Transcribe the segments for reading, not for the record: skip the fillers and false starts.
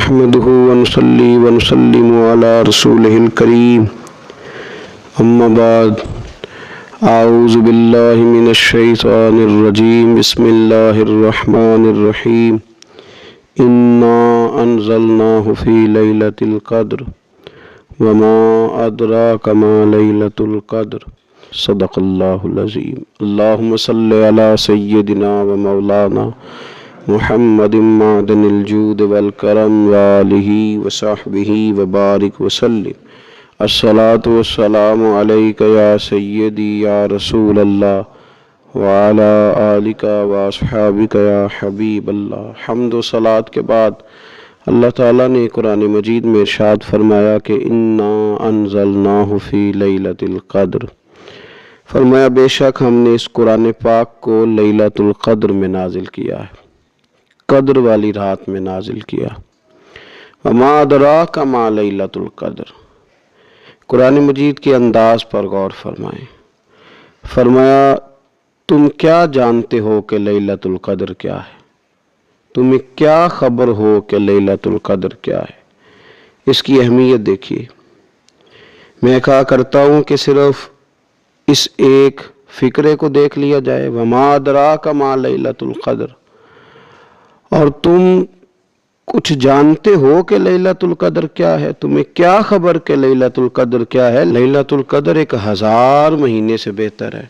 نحمده ونصلي ونسلم على رسوله الكريم اما بعد اعوذ بالله من الشيطان الرجيم بسم الله الرحمن الرحيم انا انزلناه في ليلة القدر وما ادراك ما ليلة القدر صدق الله العظيم اللهم صل على سيدنا ومولانا محمد معدن الجود والکرم وآلہ وصحبہ وبارک وسلم الصلاة والسلام علیک یا سیدی یا رسول اللہ وعلی آلک واصحابک یا حبیب اللہ۔ حمد و صلاة کے بعد اللہ تعالیٰ نے قرآن مجید میں ارشاد فرمایا کہ انا انزلناہ فی لیلۃ القدر، فرمایا بے شک ہم نے اس قرآن پاک کو لیلۃ القدر میں نازل کیا ہے، قدر والی رات میں نازل کیا۔ وما ادراک ما لیلۃ القدر، قرآن مجید کے انداز پر غور فرمائیں۔ فرمایا تم کیا جانتے ہو کہ لیلۃ القدر کیا ہے، تمہیں کیا خبر ہو کہ لیلۃ القدر کیا ہے۔ اس کی اہمیت دیکھیے، میں کہا کرتا ہوں کہ صرف اس ایک فکرے کو دیکھ لیا جائے، وما ادراک ما لیلۃ القدر، اور تم کچھ جانتے ہو کہ لیلۃ القدر کیا ہے، تمہیں کیا خبر کہ لیلۃ القدر کیا ہے۔ لیلۃ القدر 1000 مہینے سے بہتر ہے۔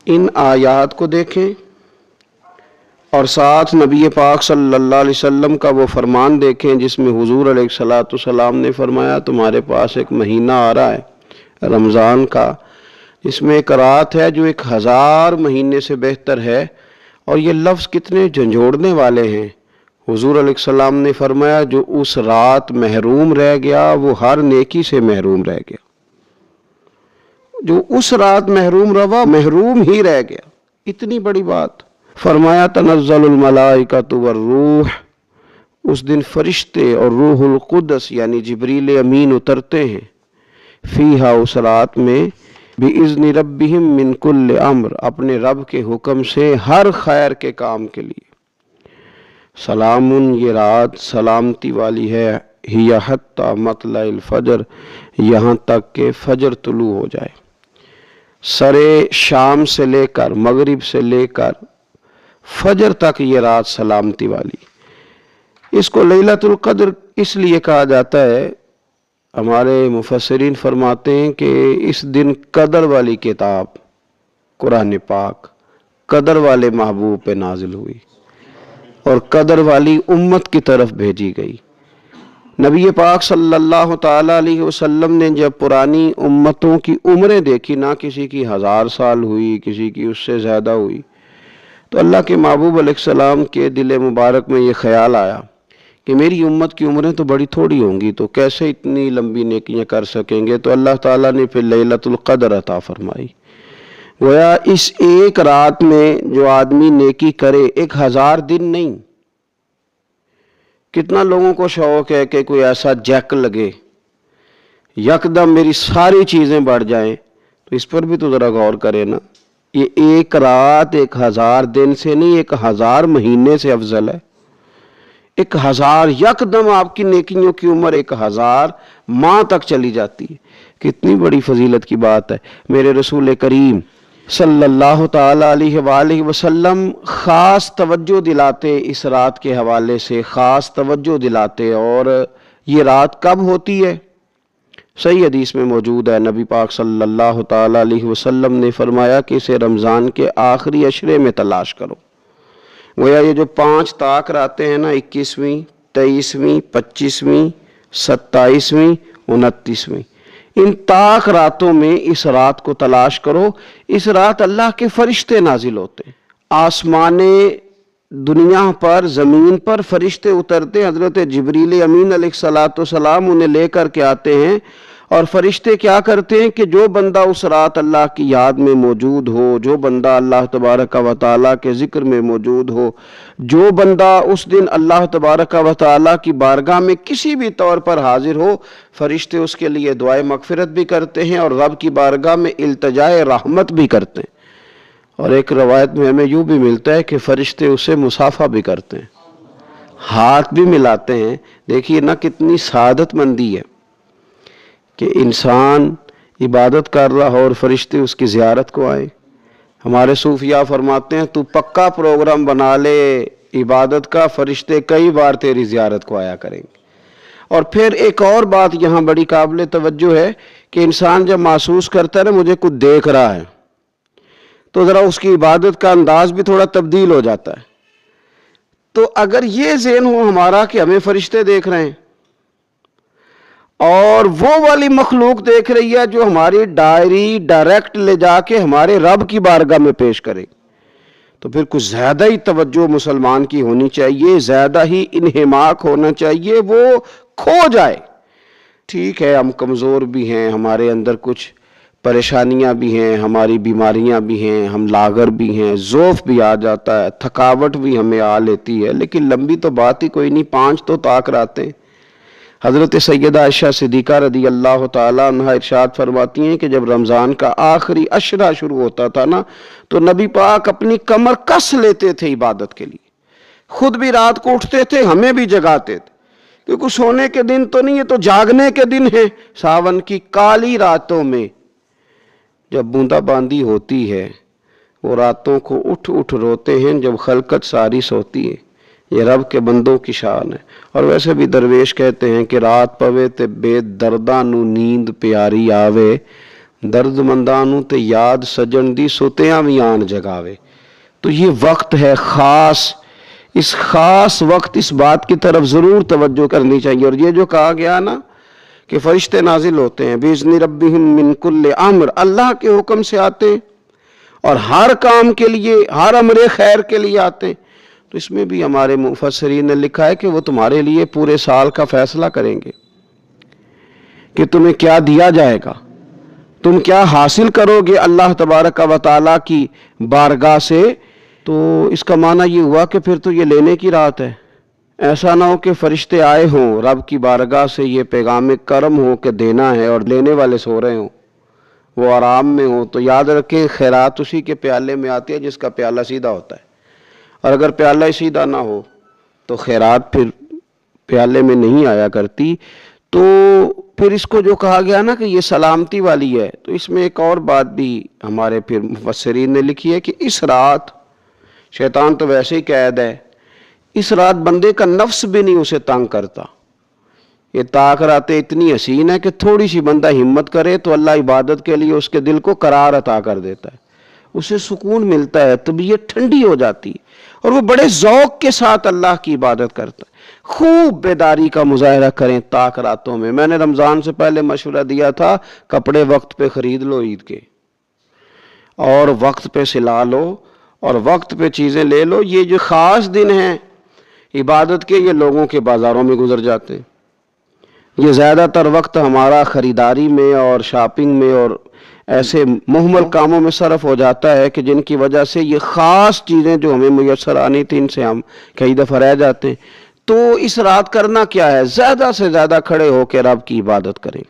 ان آیات کو دیکھیں اور ساتھ نبی پاک صلی اللہ علیہ وسلم کا وہ فرمان دیکھیں جس میں حضور علیہ السلام نے فرمایا تمہارے پاس ایک مہینہ آ رہا ہے رمضان کا، اس میں ایک رات ہے جو 1000 مہینے سے بہتر ہے، اور یہ لفظ کتنے جھنجھوڑنے والے ہیں۔ حضور علیہ السلام نے فرمایا جو اس رات محروم رہ گیا وہ ہر نیکی سے محروم رہ گیا، جو اس رات محروم رہا محروم ہی رہ گیا، اتنی بڑی بات۔ فرمایا تنزل الملائکۃ والروح، اس دن فرشتے اور روح القدس یعنی جبریل امین اترتے ہیں، فیہا اس رات میں، بِإِذْنِ رَبِّهِمْ مِنْ كُلِّ أَمْرٍ، اپنے رب کے حکم سے ہر خیر کے کام کے لیے۔ سلام، یہ رات سلامتی والی ہے، ہی حتی مطلع الفجر، یہاں تک کہ فجر طلوع ہو جائے۔ سرے شام سے لے کر مغرب سے لے کر فجر تک یہ رات سلامتی والی۔ اس کو لیلۃ القدر اس لیے کہا جاتا ہے، ہمارے مفسرین فرماتے ہیں کہ اس دن قدر والی کتاب قرآن پاک قدر والے محبوب پہ نازل ہوئی اور قدر والی امت کی طرف بھیجی گئی۔ نبی پاک صلی اللہ تعالیٰ علیہ وسلم نے جب پرانی امتوں کی عمریں دیکھی، نہ کسی کی 1000 سال ہوئی، کسی کی اس سے زیادہ ہوئی، تو اللہ کے محبوب علیہ السلام کے دل مبارک میں یہ خیال آیا کہ میری امت کی عمریں تو بڑی تھوڑی ہوں گی، تو کیسے اتنی لمبی نیکیاں کر سکیں گے، تو اللہ تعالیٰ نے پھر لیلۃ القدر عطا فرمائی۔ گویا اس ایک رات میں جو آدمی نیکی کرے، 1000 دن نہیں۔ کتنا لوگوں کو شوق ہے کہ کوئی ایسا جیک لگے، یکدم میری ساری چیزیں بڑھ جائیں، تو اس پر بھی تو ذرا غور کرے نا۔ یہ ایک رات 1000 دن سے نہیں، 1000 مہینے سے افضل ہے۔ 1000 یکدم آپ کی نیکیوں کی عمر 1000 ماہ تک چلی جاتی ہے، کتنی بڑی فضیلت کی بات ہے۔ میرے رسول کریم صلی اللہ تعالیٰ علیہ وآلہ وسلم خاص توجہ دلاتے، اس رات کے حوالے سے خاص توجہ دلاتے، اور یہ رات کب ہوتی ہے؟ صحیح حدیث میں موجود ہے، نبی پاک صلی اللہ تعالیٰ علیہ وسلم نے فرمایا کہ اسے رمضان کے آخری عشرے میں تلاش کرو۔ گویا یہ جو 5 طاق راتیں ہیں نا، 21ویں، 23ویں، 25ویں، 27ویں، 29ویں، ان طاق راتوں میں اس رات کو تلاش کرو۔ اس رات اللہ کے فرشتے نازل ہوتے ہیں، آسمان دنیا پر، زمین پر فرشتے اترتے ہیں، حضرت جبریل امین علیہ السلام انہیں لے کر کے آتے ہیں، اور فرشتے کیا کرتے ہیں کہ جو بندہ اس رات اللہ کی یاد میں موجود ہو، جو بندہ اللہ تبارک و تعالیٰ کے ذکر میں موجود ہو، جو بندہ اس دن اللہ تبارک و تعالیٰ کی بارگاہ میں کسی بھی طور پر حاضر ہو، فرشتے اس کے لیے دعائے مغفرت بھی کرتے ہیں اور رب کی بارگاہ میں التجائے رحمت بھی کرتے ہیں۔ اور ایک روایت میں ہمیں یوں بھی ملتا ہے کہ فرشتے اسے مصافحہ بھی کرتے ہیں، ہاتھ بھی ملاتے ہیں. دیکھیے نا کتنی سعادت مندی ہے کہ انسان عبادت کر رہا ہو اور فرشتے اس کی زیارت کو آئے. ہمارے صوفیاء فرماتے ہیں تو پکا پروگرام بنا لے عبادت کا، فرشتے کئی بار تیری زیارت کو آیا کریں گے. اور پھر ایک اور بات یہاں بڑی قابل توجہ ہے کہ انسان جب محسوس کرتا ہے نا مجھے کچھ دیکھ رہا ہے، تو ذرا اس کی عبادت کا انداز بھی تھوڑا تبدیل ہو جاتا ہے. تو اگر یہ ذہن ہو ہمارا کہ ہمیں فرشتے دیکھ رہے ہیں اور وہ والی مخلوق دیکھ رہی ہے جو ہماری ڈائری ڈائریکٹ لے جا کے ہمارے رب کی بارگاہ میں پیش کرے، تو پھر کچھ زیادہ ہی توجہ مسلمان کی ہونی چاہیے، زیادہ ہی انہماک ہونا چاہیے، وہ کھو جائے. ٹھیک ہے ہم کمزور بھی ہیں، ہمارے اندر کچھ پریشانیاں بھی ہیں، ہماری بیماریاں بھی ہیں، ہم لاغر بھی ہیں، ضعف بھی آ جاتا ہے، تھکاوٹ بھی ہمیں آ لیتی ہے، لیکن لمبی تو بات ہی کوئی نہیں، 5 تو طاق راتیں. حضرت سیدہ عائشہ صدیقہ رضی اللہ تعالیٰ عنہ ارشاد فرماتی ہیں کہ جب رمضان کا آخری عشرہ شروع ہوتا تھا نا تو نبی پاک اپنی کمر کس لیتے تھے عبادت کے لیے، خود بھی رات کو اٹھتے تھے، ہمیں بھی جگاتے تھے، کیونکہ سونے کے دن تو نہیں، یہ تو جاگنے کے دن ہیں. ساون کی کالی راتوں میں جب بوندا باندی ہوتی ہے، وہ راتوں کو اٹھ اٹھ روتے ہیں جب خلقت ساری سوتی ہے. یہ رب کے بندوں کی شان ہے. اور ویسے بھی درویش کہتے ہیں کہ رات پوے تے بے درداں نو نیند پیاری آوے، درد منداں نو تے یاد سجن دی سوتیاں وی آن جگاوے. تو یہ وقت ہے خاص، اس خاص وقت اس بات کی طرف ضرور توجہ کرنی چاہیے. اور یہ جو کہا گیا نا کہ فرشتے نازل ہوتے ہیں بِإِذْنِ رَبِّهِمْ مِنْ كُلِّ امر، اللہ کے حکم سے آتے ہیں اور ہر کام کے لیے، ہر امر خیر کے لیے آتے ہیں. تو اس میں بھی ہمارے مفسرین نے لکھا ہے کہ وہ تمہارے لیے پورے سال کا فیصلہ کریں گے کہ تمہیں کیا دیا جائے گا، تم کیا حاصل کرو گے اللہ تبارک و تعالیٰ کی بارگاہ سے. تو اس کا معنی یہ ہوا کہ پھر تو یہ لینے کی رات ہے. ایسا نہ ہو کہ فرشتے آئے ہوں رب کی بارگاہ سے یہ پیغام کرم ہو کہ دینا ہے اور لینے والے سو رہے ہوں، وہ آرام میں ہوں. تو یاد رکھیں خیرات اسی کے پیالے میں آتی ہے جس کا پیالہ سیدھا ہوتا ہے، اور اگر پیالہ سیدھا نہ ہو تو خیرات پھر پیالے میں نہیں آیا کرتی. تو پھر اس کو جو کہا گیا نا کہ یہ سلامتی والی ہے، تو اس میں ایک اور بات بھی ہمارے پھر مفسرین نے لکھی ہے کہ اس رات، شیطان تو ویسے ہی قید ہے، اس رات بندے کا نفس بھی نہیں اسے تنگ کرتا. یہ طاق راتیں اتنی حسین ہے کہ تھوڑی سی بندہ ہمت کرے تو اللہ عبادت کے لیے اس کے دل کو قرار عطا کر دیتا ہے، اسے سکون ملتا ہے، طبیعت ٹھنڈی ہو جاتی ہے اور وہ بڑے ذوق کے ساتھ اللہ کی عبادت کرتا ہے. خوب بیداری کا مظاہرہ کریں طاق راتوں میں. میں نے رمضان سے پہلے مشورہ دیا تھا کپڑے وقت پہ خرید لو عید کے، اور وقت پہ سلا لو اور وقت پہ چیزیں لے لو. یہ جو خاص دن ہیں عبادت کے، یہ لوگوں کے بازاروں میں گزر جاتے ہیں. یہ زیادہ تر وقت ہمارا خریداری میں اور شاپنگ میں اور ایسے مہمل کاموں میں صرف ہو جاتا ہے کہ جن کی وجہ سے یہ خاص چیزیں جو ہمیں میسر آنی تھی ان سے ہم کئی دفعہ رہ جاتے ہیں. تو اس رات کرنا کیا ہے؟ زیادہ سے زیادہ کھڑے ہو کے رب کی عبادت کریں،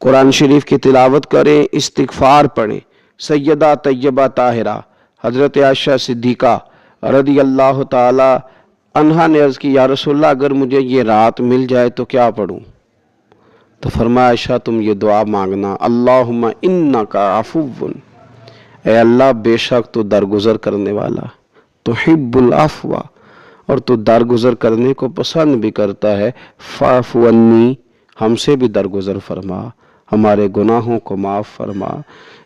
قرآن شریف کی تلاوت کریں، استغفار پڑھیں. سیدہ طیبہ طاہرہ حضرت عائشہ صدیقہ رضی اللہ تعالی عنہا نے عرض کی یا رسول اللہ اگر مجھے یہ رات مل جائے تو کیا پڑھوں؟ تو فرمایا عائشہ تم یہ دعا مانگنا، اللہم انک عفو، اے اللہ بے شک تو درگزر کرنے والا، تحب العفو، اور تو درگزر کرنے کو پسند بھی کرتا ہے، فاعف عنی، ہم سے بھی درگزر فرما، ہمارے گناہوں کو معاف فرما.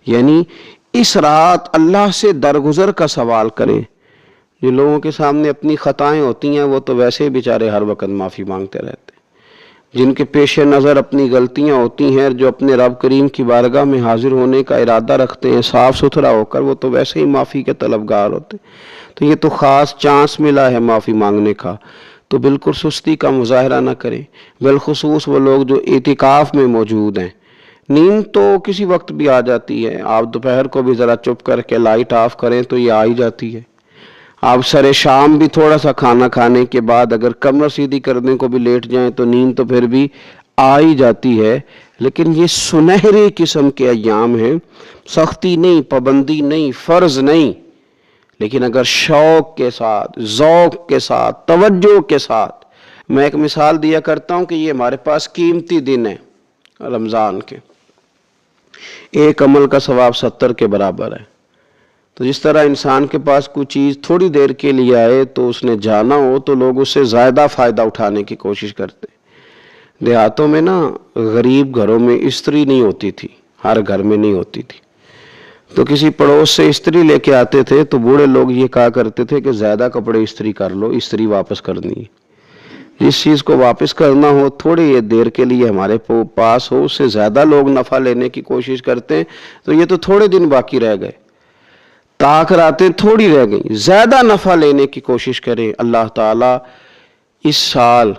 یعنی اس رات اللہ سے درگزر کا سوال کریں. جو لوگوں کے سامنے اپنی خطائیں ہوتی ہیں وہ تو ویسے ہی بیچارے ہر وقت معافی مانگتے رہتے ہیں. جن کے پیش نظر اپنی غلطیاں ہوتی ہیں، جو اپنے رب کریم کی بارگاہ میں حاضر ہونے کا ارادہ رکھتے ہیں صاف ستھرا ہو کر، وہ تو ویسے ہی معافی کے طلبگار ہوتے ہیں. تو یہ تو خاص چانس ملا ہے معافی مانگنے کا. تو بالکل سستی کا مظاہرہ نہ کریں، بالخصوص وہ لوگ جو اعتکاف میں موجود ہیں. نیند تو کسی وقت بھی آ جاتی ہے، آپ دوپہر کو بھی ذرا چپ کر کے لائٹ آف کریں تو یہ آ ہی جاتی ہے. آپ سر شام بھی تھوڑا سا کھانا کھانے کے بعد اگر کمر سیدھی کرنے کو بھی لیٹ جائیں تو نیند تو پھر بھی آ ہی جاتی ہے. لیکن یہ سنہری قسم کے ایام ہیں، سختی نہیں، پابندی نہیں، فرض نہیں، لیکن اگر شوق کے ساتھ، ذوق کے ساتھ، توجہ کے ساتھ، میں ایک مثال دیا کرتا ہوں کہ یہ ہمارے پاس قیمتی دن ہے رمضان کے، ایک عمل کا ثواب 70 کے برابر ہے۔ تو جس طرح انسان کے پاس کوئی چیز تھوڑی دیر کے لیے آئے تو اس نے جانا ہو تو لوگ اس سے زیادہ فائدہ اٹھانے کی کوشش کرتے۔ دیہاتوں میں نا غریب گھروں میں استری نہیں ہوتی تھی، ہر گھر میں نہیں ہوتی تھی، تو کسی پڑوس سے استری لے کے آتے تھے تو بوڑھے لوگ یہ کہا کرتے تھے کہ زیادہ کپڑے استری کر لو، استری واپس کرنی ہے۔ جس چیز کو واپس کرنا ہو تھوڑی دیر کے لیے ہمارے پاس ہو، اس سے زیادہ لوگ نفع لینے کی کوشش کرتے ہیں، تو یہ تو تھوڑے دن باقی رہ گئے، تاخراتیں تھوڑی رہ گئیں، زیادہ نفع لینے کی کوشش کریں۔ اللہ تعالیٰ اس سال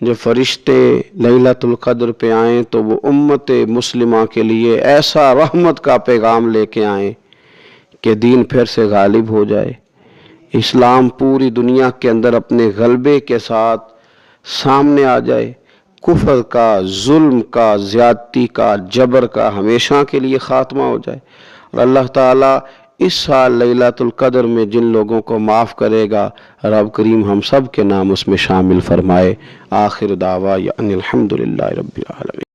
جب فرشتے لیلۃ القدر پہ آئیں تو وہ امت مسلمہ کے لیے ایسا رحمت کا پیغام لے کے آئیں کہ دین پھر سے غالب ہو جائے، اسلام پوری دنیا کے اندر اپنے غلبے کے ساتھ سامنے آ جائے، کفر کا، ظلم کا، زیادتی کا، جبر کا ہمیشہ کے لیے خاتمہ ہو جائے۔ اور اللہ تعالیٰ اس سال لیلۃ القدر میں جن لوگوں کو معاف کرے گا، رب کریم ہم سب کے نام اس میں شامل فرمائے۔ آخر دعویٰ ان الحمدللہ رب العالمین۔